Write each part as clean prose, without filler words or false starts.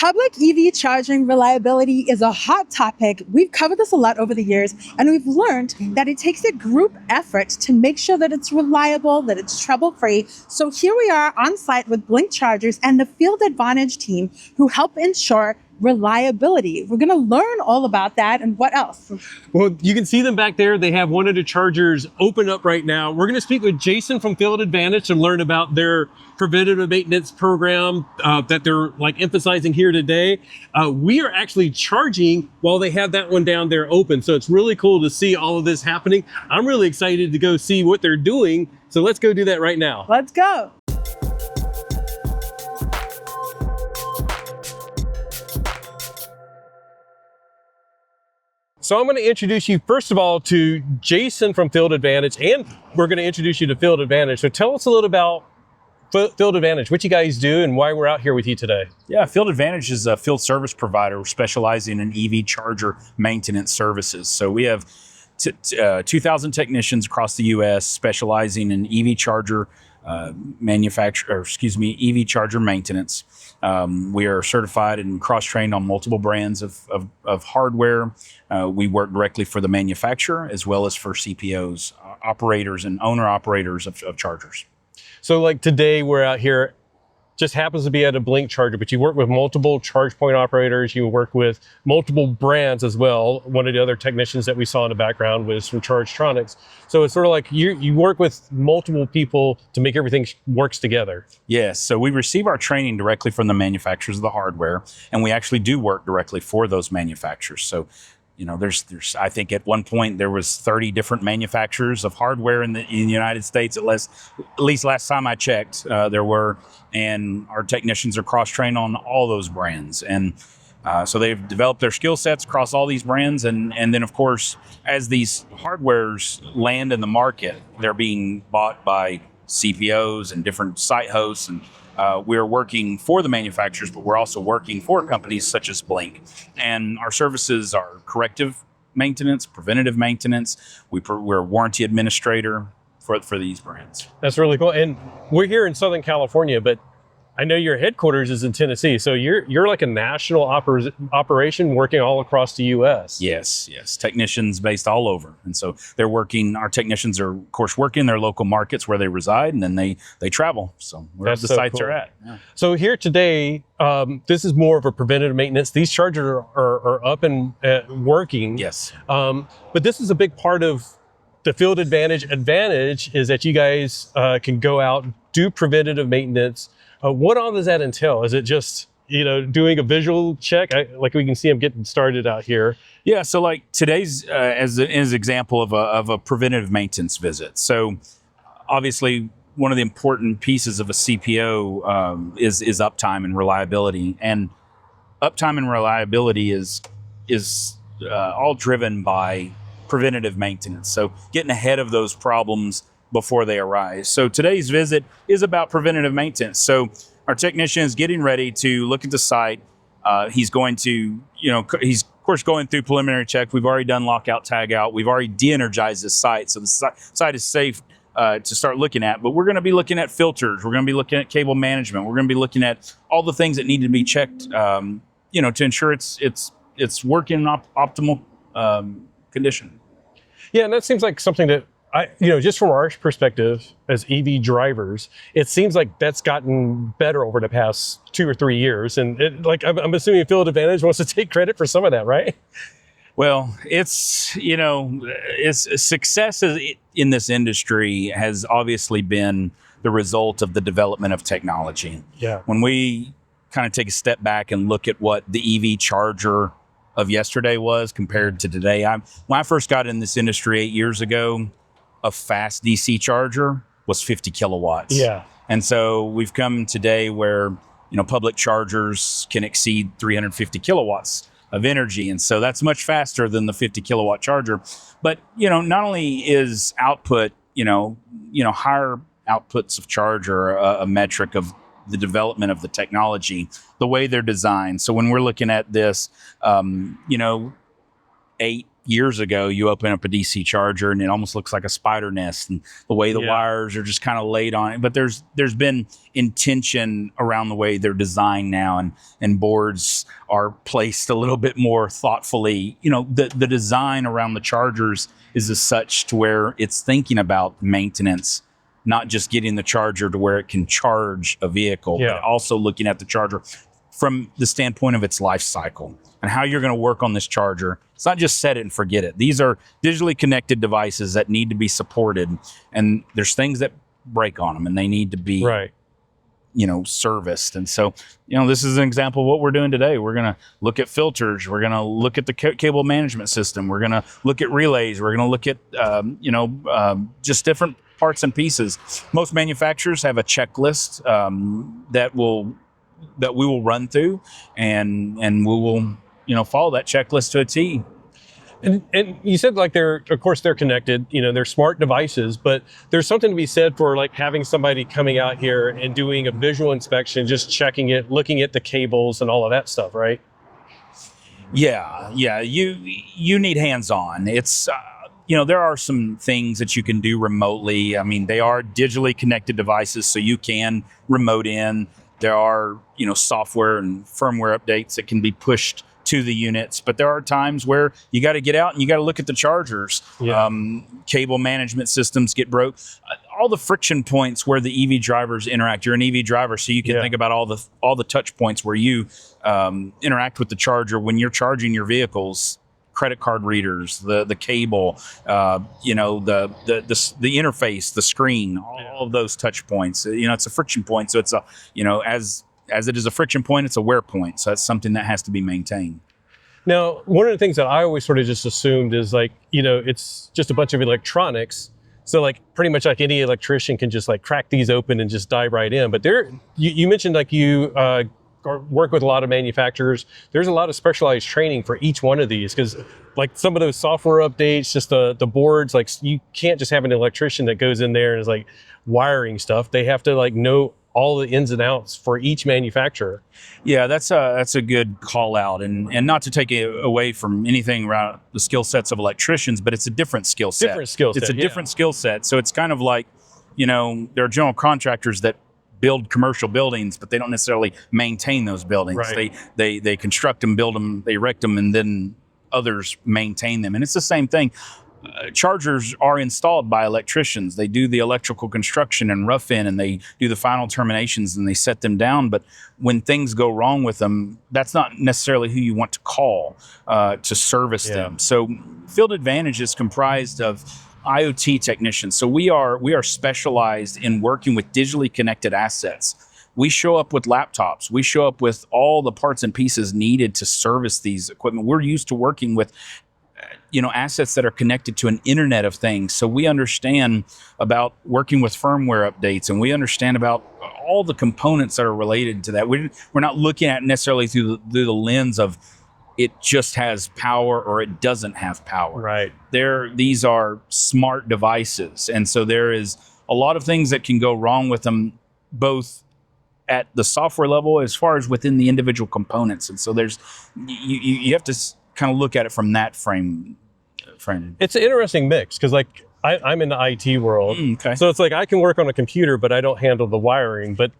Public EV charging reliability is a hot topic. We've covered this a lot over the years, and we've learned that it takes a group effort to make sure that it's reliable, that it's trouble-free. So here we are on site with Blink Chargers and the Field Advantage team who help ensure reliability. We're going to learn all about that and what else. Well, you can see them back there. They have one of the chargers open up right now. We're going to speak with Jason from Field Advantage and learn about their preventative maintenance program that they're emphasizing here today. We are actually charging while they have that one down there open. So it's really cool to see all of this happening. I'm really excited to go see what they're doing. So let's go do that right now. Let's go. So I'm going to introduce you, first of all, to Jason from Field Advantage, and we're going to introduce you to Field Advantage. So tell us a little about Field Advantage, what you guys do, and why we're out here with you today. Yeah, Field Advantage is a field service provider specializing in EV charger maintenance services. So we have 2,000 technicians across the U.S. specializing in EV charger EV charger maintenance. We are certified and cross-trained on multiple brands of hardware. We work directly for the manufacturer as well as for CPOs, operators and owner-operators of chargers. So like today, we're out here, just happens to be at a Blink charger, but you work with multiple charge point operators, you work with multiple brands as well. One of the other technicians that we saw in the background was from Chargetronics. So it's sort of like you work with multiple people to make everything works together. Yes, so we receive our training directly from the manufacturers of the hardware, and we actually do work directly for those manufacturers. So, you know, there's I think at one point there was 30 different manufacturers of hardware in the United States, at least last time I checked, there were, and our technicians are cross-trained on all those brands. And so they've developed their skill sets across all these brands. And then, of course, as these hardwares land in the market, they're being bought by CPOs and different site hosts. And we're working for the manufacturers, but we're also working for companies such as Blink. And our services are corrective maintenance, preventative maintenance. We're a warranty administrator for these brands. That's really cool. And we're here in Southern California, but I know your headquarters is in Tennessee. So you're like a national operation working all across the U.S. Yes. Technicians based all over. And so they're working, our technicians are, of course, working in their local markets where they reside, and then they travel. So where the sites are at. Yeah. So here today, this is more of a preventative maintenance. These chargers are up and working. Yes. But this is a big part of the Field Advantage is that you guys can go out, do preventative maintenance. What all does that entail? Is it just, doing a visual check? Like we can see them getting started out here. Yeah, so like today's as an example of a preventative maintenance visit. So obviously one of the important pieces of a CPO is uptime and reliability. And uptime and reliability is all driven by preventative maintenance. So getting ahead of those problems before they arise. So today's visit is about preventative maintenance. So our technician is getting ready to look at the site. He's going to, he's of course going through preliminary check. We've already done lockout, tag out. We've already de-energized this site. So the site is safe to start looking at, but we're going to be looking at filters. We're going to be looking at cable management. We're going to be looking at all the things that need to be checked, to ensure it's working in optimal condition. Yeah, and that seems like something that just from our perspective as EV drivers, it seems like that's gotten better over the past 2 or 3 years. And I'm assuming Field Advantage wants to take credit for some of that, right? Well, it's success in this industry has obviously been the result of the development of technology. Yeah. When we kind of take a step back and look at what the EV charger of yesterday was compared to today, when I first got in this industry 8 years ago, a fast DC charger was 50 kilowatts. Yeah. And so we've come today where, public chargers can exceed 350 kilowatts of energy. And so that's much faster than the 50 kilowatt charger. But, not only is output, higher outputs of charger a metric of the development of the technology, the way they're designed. So when we're looking at this, 8 years ago, you open up a DC charger and it almost looks like a spider nest, and the way the wires are just kind of laid on it. But there's been intention around the way they're designed now, and boards are placed a little bit more thoughtfully. You know, the design around the chargers is as such to where it's thinking about maintenance, not just getting the charger to where it can charge a vehicle, but also looking at the charger from the standpoint of its life cycle and how you're going to work on this charger. It's not just set it and forget it. These are digitally connected devices that need to be supported, and there's things that break on them and they need to be serviced. And so, this is an example of what we're doing today. We're going to look at filters. We're going to look at the cable management system. We're going to look at relays. We're going to look at, just different parts and pieces. Most manufacturers have a checklist that we will run through, and we will, follow that checklist to a T. And you said like they're connected, they're smart devices, but there's something to be said for like having somebody coming out here and doing a visual inspection, just checking it, looking at the cables and all of that stuff, right? Yeah. You need hands-on. It's, there are some things that you can do remotely. I mean, they are digitally connected devices, so you can remote in. There are, software and firmware updates that can be pushed to the units, but there are times where you got to get out and you got to look at the chargers. Cable management systems get broke. All the friction points where the EV drivers interact. You're an EV driver, so you can think about all the touch points where you interact with the charger when you're charging your vehicles. Credit card readers, the cable, the interface, the screen, all of those touch points. It's a friction point, so it's a as it is a friction point, it's a wear point. So that's something that has to be maintained. Now, one of the things that I always sort of just assumed is like, it's just a bunch of electronics. So like pretty much like any electrician can just like crack these open and just dive right in. But you mentioned like you work with a lot of manufacturers. There's a lot of specialized training for each one of these, because like some of those software updates, just the boards, like you can't just have an electrician that goes in there and is like wiring stuff. They have to like know all the ins and outs for each manufacturer. Yeah, that's a good call out, and not to take it away from anything around the skill sets of electricians, but it's a different skill set. It's a different skill set. So it's kind of like, there are general contractors that build commercial buildings, but they don't necessarily maintain those buildings. Right. They construct them, build them, they erect them, and then others maintain them. And it's the same thing. Chargers are installed by electricians. They do the electrical construction and rough in, and they do the final terminations and they set them down. But when things go wrong with them, that's not necessarily who you want to call to service them. So Field Advantage is comprised of IoT technicians. So we are specialized in working with digitally connected assets. We show up with laptops. We show up with all the parts and pieces needed to service these equipment. We're used to working with assets that are connected to an Internet of Things. So we understand about working with firmware updates, and we understand about all the components that are related to that. We're not looking at necessarily through the lens of it just has power or it doesn't have power. Right. These are smart devices. And so there is a lot of things that can go wrong with them, both at the software level as far as within the individual components. And so you have to kind of look at it from that frame. It's an interesting mix, because like I'm in the IT world. Okay. So it's like I can work on a computer, but I don't handle the wiring. But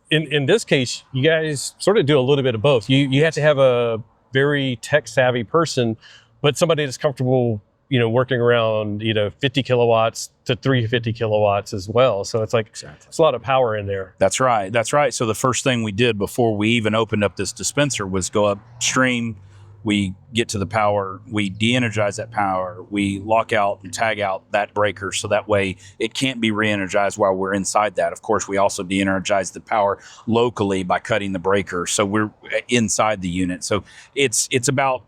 in this case, you guys sort of do a little bit of both. You have to have a very tech savvy person, but somebody that's comfortable, working around, 50 kilowatts to 350 kilowatts as well. So it's like, It's a lot of power in there. That's right. So the first thing we did before we even opened up this dispenser was go upstream. We get to the power, we de-energize that power, we lock out and tag out that breaker so that way it can't be re-energized while we're inside that. Of course, we also de-energize the power locally by cutting the breaker, so we're inside the unit. So it's about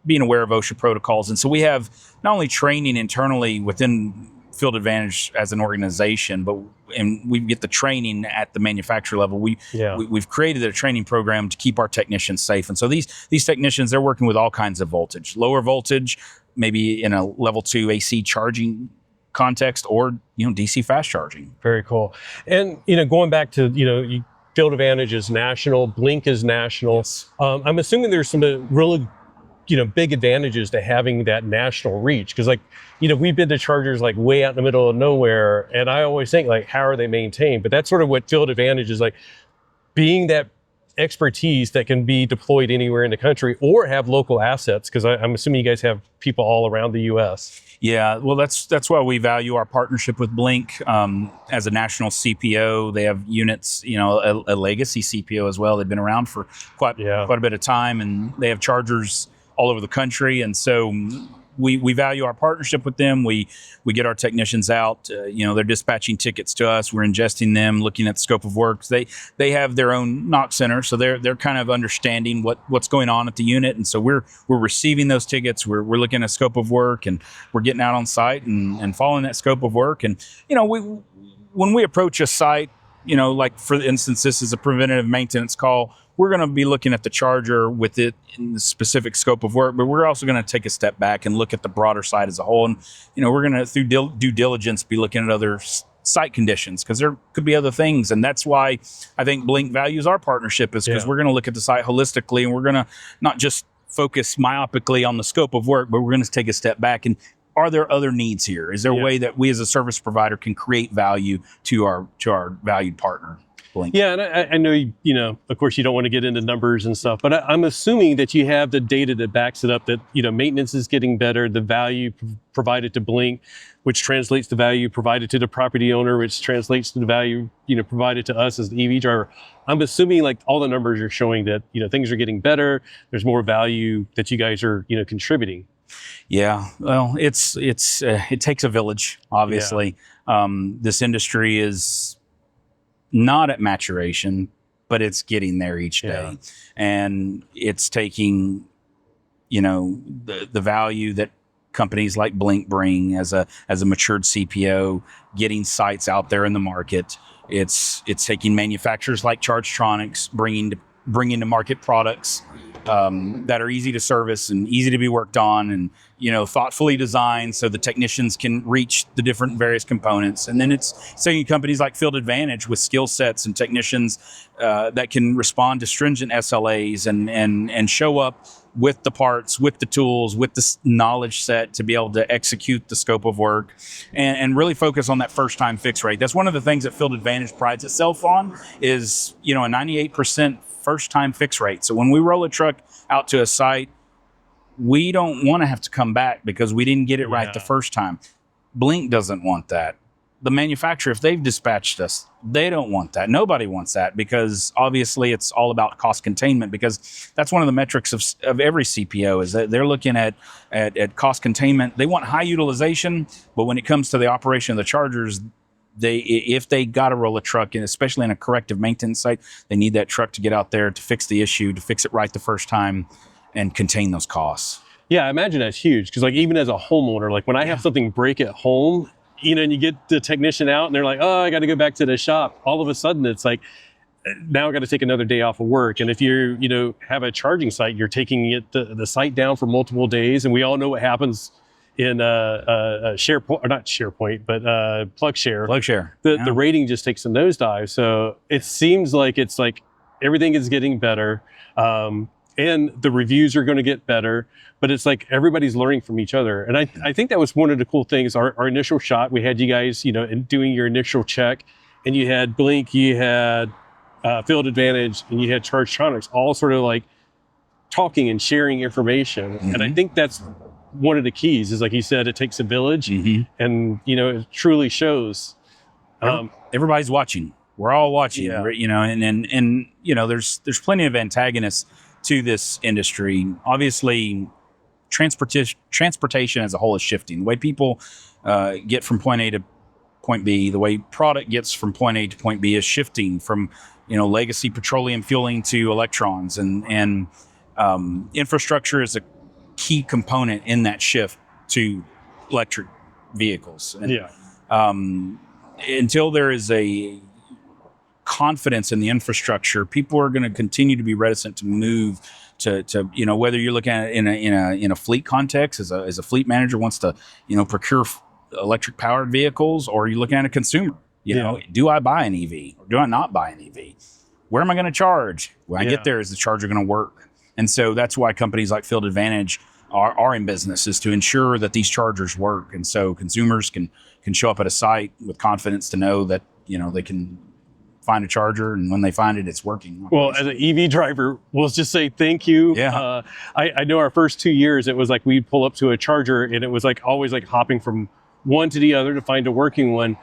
being aware of OSHA protocols. And so we have not only training internally within Field Advantage as an organization, and we get the training at the manufacturer level. We've created a training program to keep our technicians safe. And so these technicians, they're working with all kinds of voltage, lower voltage, maybe in a level 2 AC charging context, or DC fast charging. Very cool. And going back to Field Advantage is national, Blink is national. Yes. I'm assuming there's some really big advantages to having that national reach. Because like, we've been to chargers like way out in the middle of nowhere, and I always think like, how are they maintained? But that's sort of what Field Advantage is like, being that expertise that can be deployed anywhere in the country or have local assets. Because I'm assuming you guys have people all around the U.S. Yeah, well, that's why we value our partnership with Blink as a national CPO. They have units, a legacy CPO as well. They've been around for quite a bit of time, and they have chargers all over the country. And so we value our partnership with them. We get our technicians out. They're dispatching tickets to us. We're ingesting them, looking at the scope of work. They have their own knock center, so they're kind of understanding what's going on at the unit. And so we're receiving those tickets. We're looking at scope of work, and we're getting out on site and following that scope of work. And when we approach a site, like for instance, this is a preventative maintenance call. We're going to be looking at the charger with it in the specific scope of work, but we're also going to take a step back and look at the broader site as a whole. And, we're going to, through due diligence, be looking at other site conditions, because there could be other things. And that's why I think Blink values our partnership, is because we're going to look at the site holistically, and we're going to not just focus myopically on the scope of work, but we're going to take a step back and, are there other needs here? Is there a way that we as a service provider can create value to our valued partner? Blink. Yeah, and I know, of course, you don't want to get into numbers and stuff, but I'm assuming that you have the data that backs it up, that, maintenance is getting better, the value provided to Blink, which translates to value provided to the property owner, which translates to the value, provided to us as the EV driver. I'm assuming like all the numbers are showing that, things are getting better. There's more value that you guys are, contributing. Yeah, well, it takes a village, obviously. Yeah. This industry is not at maturation, but it's getting there each day. And it's taking, the value that companies like Blink bring as a matured CPO, getting sites out there in the market. It's taking manufacturers like Chargetronics, bringing to market products that are easy to service and easy to be worked on, and thoughtfully designed so the technicians can reach the different various components. And then it's taking companies like Field Advantage with skill sets and technicians that can respond to stringent SLAs and show up with the parts, with the tools, with the knowledge set to be able to execute the scope of work and really focus on that first time fix rate. That's one of the things that Field Advantage prides itself on, is a 98% first time fix rate. So when we roll a truck out to a site, we don't want to have to come back because we didn't get it right the first time. Blink doesn't want that. The manufacturer, if they've dispatched us, they don't want that. Nobody wants that, because obviously it's all about cost containment, because that's one of the metrics of every CPO, is that they're looking at cost containment. They want high utilization, but when it comes to the operation of the chargers, if they got to roll a truck, and especially in a corrective maintenance site, they need that truck to get out there to fix the issue, to fix it right the first time, and contain those costs. Yeah, I imagine that's huge, because like even as a homeowner, like when I have something break at home, and you get the technician out and they're like, oh, I got to go back to the shop. All of a sudden it's like, now I got to take another day off of work. And if you have a charging site, you're taking the site down for multiple days. And we all know what happens in SharePoint, or not SharePoint, but PlugShare. PlugShare. The rating just takes a nosedive. So it seems like it's like everything is getting better. And the reviews are going to get better, but it's like everybody's learning from each other. And I think that was one of the cool things. Our initial shot, we had you guys, doing your initial check, and you had Blink, you had Field Advantage, and you had Chargetronics, all sort of like talking and sharing information. Mm-hmm. And I think that's one of the keys, is like you said, it takes a village, and it truly shows. Everybody's watching. We're all watching, and there's plenty of antagonists to this industry. Obviously, transportation as a whole is shifting. The way people get from point A to point B, the way product gets from point A to point B is shifting from, legacy petroleum fueling to electrons, and infrastructure is a key component in that shift to electric vehicles. And, until there is a confidence in the infrastructure, people are going to continue to be reticent to move to whether you're looking at it in a fleet context, as a fleet manager wants to procure electric powered vehicles, or you're looking at a consumer. Do I buy an EV or do I not buy an EV? Where am I going to charge? When I get there, is the charger going to work? And so that's why companies like Field Advantage are in business, is to ensure that these chargers work. And so consumers can show up at a site with confidence to know that, they can find a charger, and when they find it, it's working. Well, as an EV driver, we'll just say thank you. Yeah. I know our first 2 years, it was like we'd pull up to a charger and it was like always like hopping from one to the other to find a working one.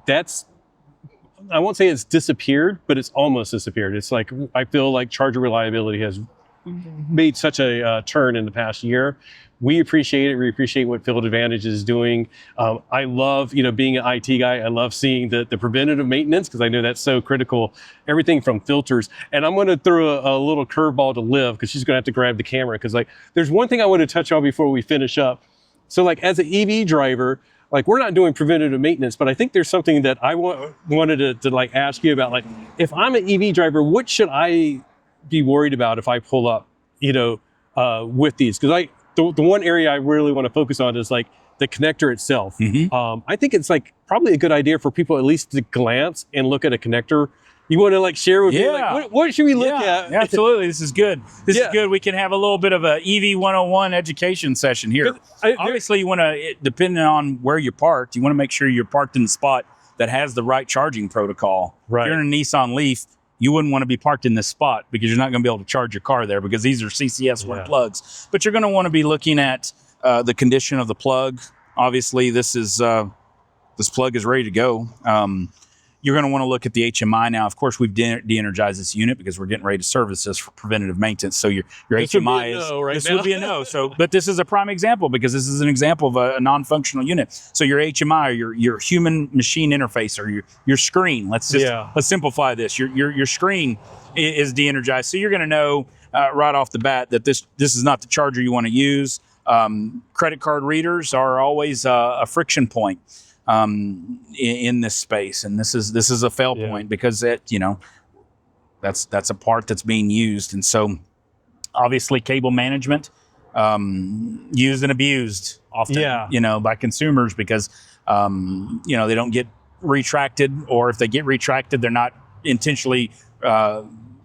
I won't say it's disappeared, but it's almost disappeared. It's like, I feel like charger reliability has made such a turn in the past year. We appreciate it. We appreciate what Field Advantage is doing. I love, being an IT guy, I love seeing the preventative maintenance, because I know that's so critical. Everything from filters. And I'm going to throw a little curveball to Liv, because she's going to have to grab the camera, because there's one thing I want to touch on before we finish up. So as an EV driver, we're not doing preventative maintenance, but I think there's something that I wanted to ask you about. If I'm an EV driver, what should I be worried about if I pull up, with these? Because the one area I really want to focus on is the connector itself. Mm-hmm. I think it's probably a good idea for people at least to glance and look at a connector. You want to share with me, what should we look at? Absolutely. This is good. This is good. We can have a little bit of a EV 101 education session here. Obviously, you want to, depending on where you're parked, you want to make sure you're parked in the spot that has the right charging protocol. Right. If you're in a Nissan Leaf, you wouldn't want to be parked in this spot, because you're not going to be able to charge your car there, because these are CCS1 plugs. But you're going to want to be looking at the condition of the plug. Obviously, this plug is ready to go. You're going to want to look at the HMI now. Of course, we've de-energized this unit because we're getting ready to service this for preventative maintenance. So your HMI this would be a no. But this is a prime example, because this is an example of a non-functional unit. So your HMI, your human machine interface, or your screen. Let's simplify this. Your screen is de-energized. So you're going to know right off the bat that this is not the charger you want to use. Credit card readers are always a friction point in this space, and this is a fail point, because that's a part that's being used. And so obviously cable management used and abused often by consumers, because they don't get retracted, or if they get retracted, they're not intentionally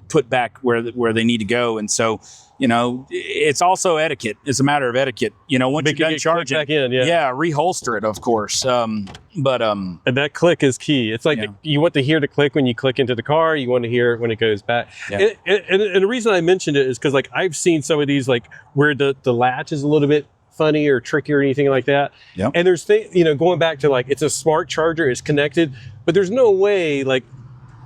put back where they need to go. And so it's also etiquette. It's a matter of etiquette. Once you're done charging, back in, reholster it, of course. And that click is key. It's you want to hear the click when you click into the car. You want to hear it when it goes back. Yeah. And the reason I mentioned it is because I've seen some of these where the latch is a little bit funny or tricky or anything like that. Yep. And there's going back to it's a smart charger, it's connected, but there's no way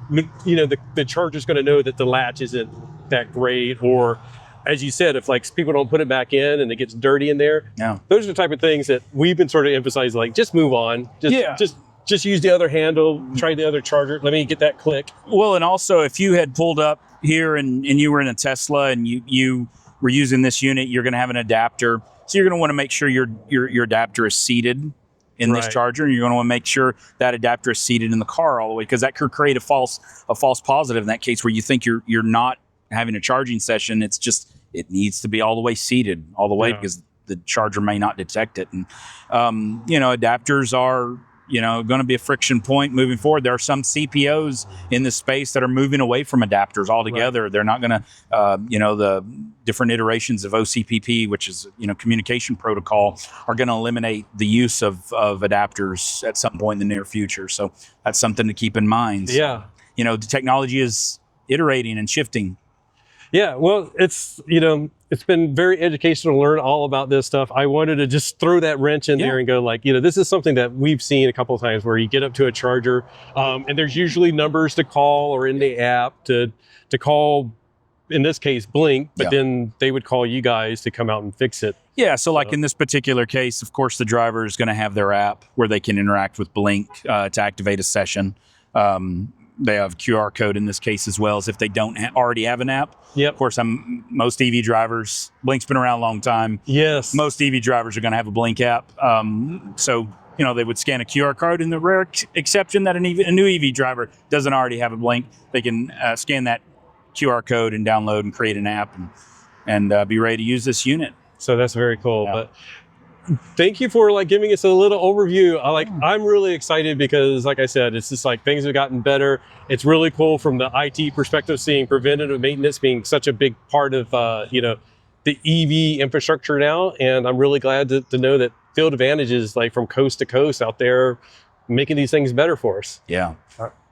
the charger's going to know that the latch isn't that great, or as you said, if people don't put it back in and it gets dirty in there. Yeah. Those are the type of things that we've been sort of emphasizing, just move on. Just use the other handle, try the other charger. Let me get that click. Well, and also if you had pulled up here and you were in a Tesla and you were using this unit, you're going to have an adapter. So you're going to want to make sure your adapter is seated in this charger, and you're going to want to make sure that adapter is seated in the car all the way, because that could create a false positive in that case, where you think you're not having a charging session. It's just, it needs to be all the way seated all the way, because the charger may not detect it. And adapters are going to be a friction point moving forward. There are some CPOs in this space that are moving away from adapters altogether. Right. They're not going to, the different iterations of OCPP, which is, communication protocol, are going to eliminate the use of adapters at some point in the near future. So that's something to keep in mind. Yeah. The technology is iterating and shifting. Yeah, well, it's been very educational to learn all about this stuff. I wanted to just throw that wrench in there and go this is something that we've seen a couple of times, where you get up to a charger, and there's usually numbers to call, or in the app to call, in this case, Blink, but then they would call you guys to come out and fix it. Yeah, so in this particular case, of course, the driver is going to have their app where they can interact with Blink to activate a session. They have QR code in this case, as well as if they don't already have an app. Yep. Of course, most EV drivers, Blink's been around a long time. Yes. Most EV drivers are going to have a Blink app. So they would scan a QR code. In the rare exception that a new EV driver doesn't already have a Blink, they can scan that QR code and download and create an app and be ready to use this unit. So that's very cool. Yeah. But thank you for like giving us a little overview. I'm really excited because, like I said, it's just like things have gotten better. It's really cool from the IT perspective, seeing preventative maintenance being such a big part of the EV infrastructure now. And I'm really glad to know that Field Advantage is like from coast to coast out there making these things better for us. Yeah.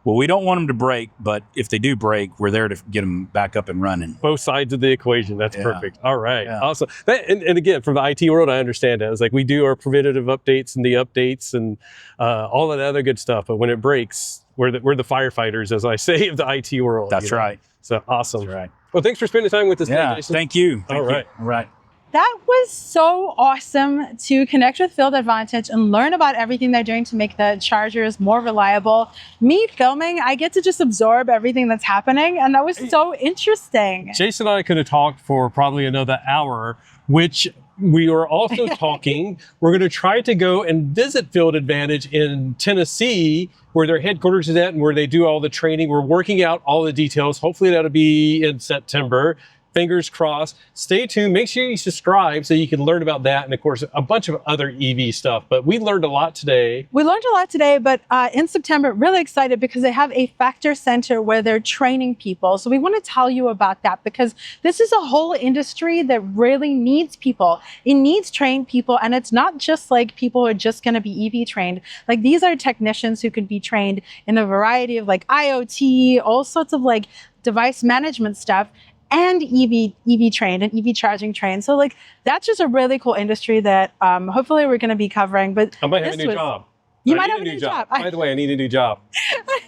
Well, we don't want them to break, but if they do break, we're there to get them back up and running. Both sides of the equation. That's perfect. All right. Yeah. Awesome. And again, from the IT world, I understand that. It's like we do our preventative updates and the updates and all of that other good stuff. But when it breaks, we're the firefighters, as I say, of the IT world. That's right. So awesome. That's right. Well, thanks for spending time with us today, Jason. Thank you. All right. All right. That was so awesome to connect with Field Advantage and learn about everything they're doing to make the chargers more reliable. Me filming, I get to just absorb everything that's happening, and that was so interesting. Jason and I could have talked for probably another hour, which we were also talking. We're going to try to go and visit Field Advantage in Tennessee, where their headquarters is at and where they do all the training. We're working out all the details. Hopefully that'll be in September. Fingers crossed. Stay tuned. Make sure you subscribe so you can learn about that. And of course, a bunch of other EV stuff. But we learned a lot today. We learned a lot today, but in September, really excited because they have a factor center where they're training people. So we want to tell you about that because this is a whole industry that really needs people. It needs trained people. And it's not just like people who are just going to be EV trained. Like these are technicians who could be trained in a variety of like IoT, all sorts of like device management stuff, and EV trained and EV charging trained. So like that's just a really cool industry that hopefully we're going to be covering. But I might have a new job. You might have a new job. By the way, I need a new job.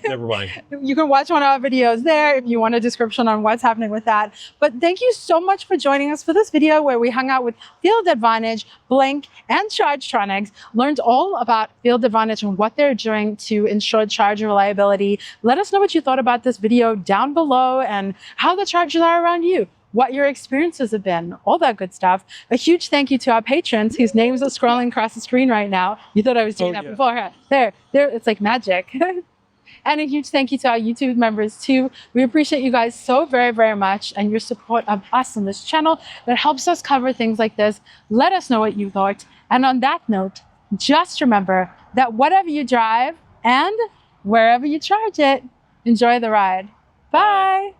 Never mind. You can watch one of our videos there if you want a description on what's happening with that. But thank you so much for joining us for this video where we hung out with Field Advantage, Blink, and Chargetronics, learned all about Field Advantage and what they're doing to ensure charger reliability. Let us know what you thought about this video down below and how the chargers are around you, what your experiences have been, all that good stuff. A huge thank you to our patrons whose names are scrolling across the screen right now. You thought I was doing that before. There, it's like magic. And a huge thank you to our YouTube members too. We appreciate you guys so very, very much and your support of us on this channel that helps us cover things like this. Let us know what you thought. And on that note, just remember that whatever you drive and wherever you charge it, enjoy the ride. Bye.